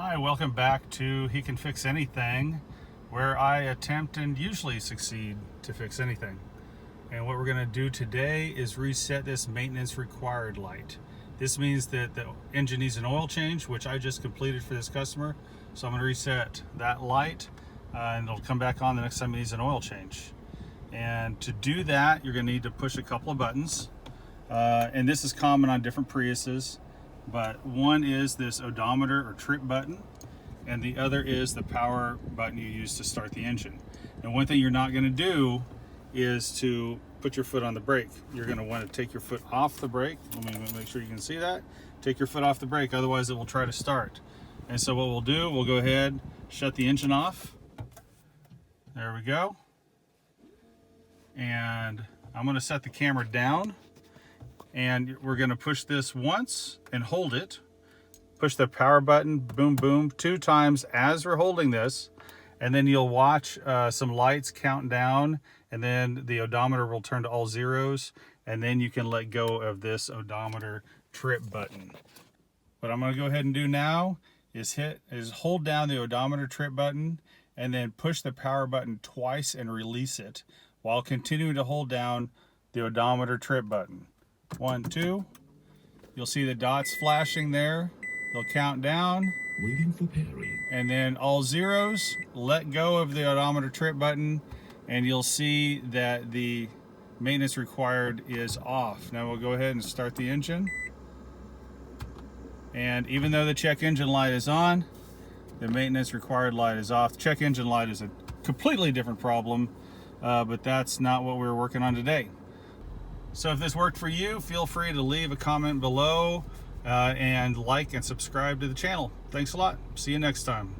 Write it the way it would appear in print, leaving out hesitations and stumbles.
Hi, welcome back to He Can Fix Anything, where I attempt and usually succeed to fix anything. And what we're going to do today is reset this maintenance required light. This means that the engine needs an oil change, which I just completed for this customer. So I'm going to reset that light and it'll come back on the next time it needs an oil change. And to do that, you're going to need to push a couple of buttons. And this is common on different Priuses. But one is this odometer or trip button, and the other is the power button you use to start the engine. And one thing you're not going to do is to put your foot on the brake. You're going to want to take your foot off the brake. Let me make sure you can see that. Take your foot off the brake, otherwise it will try to start. And so what we'll do, we'll go ahead, shut the engine off. There we go. And I'm going to set the camera down. And we're going to push this once and hold it. Push the power button, boom, boom, 2 times as we're holding this. And then you'll watch some lights count down, and then the odometer will turn to all zeros. And then you can let go of this odometer trip button. What I'm going to go ahead and do now is hold down the odometer trip button and then push the power button twice and release it while continuing to hold down the odometer trip button. 1, 2. You'll see the dots flashing there. They'll count down. Waiting for Perry. And then all zeros. Let go of the odometer trip button, and you'll see that the maintenance required is off. Now we'll go ahead and start the engine. And even though the check engine light is on, the maintenance required light is off. The check engine light is a completely different problem, but that's not what we're working on today. So if this worked for you, feel free to leave a comment below and like and subscribe to the channel. Thanks a lot. See you next time.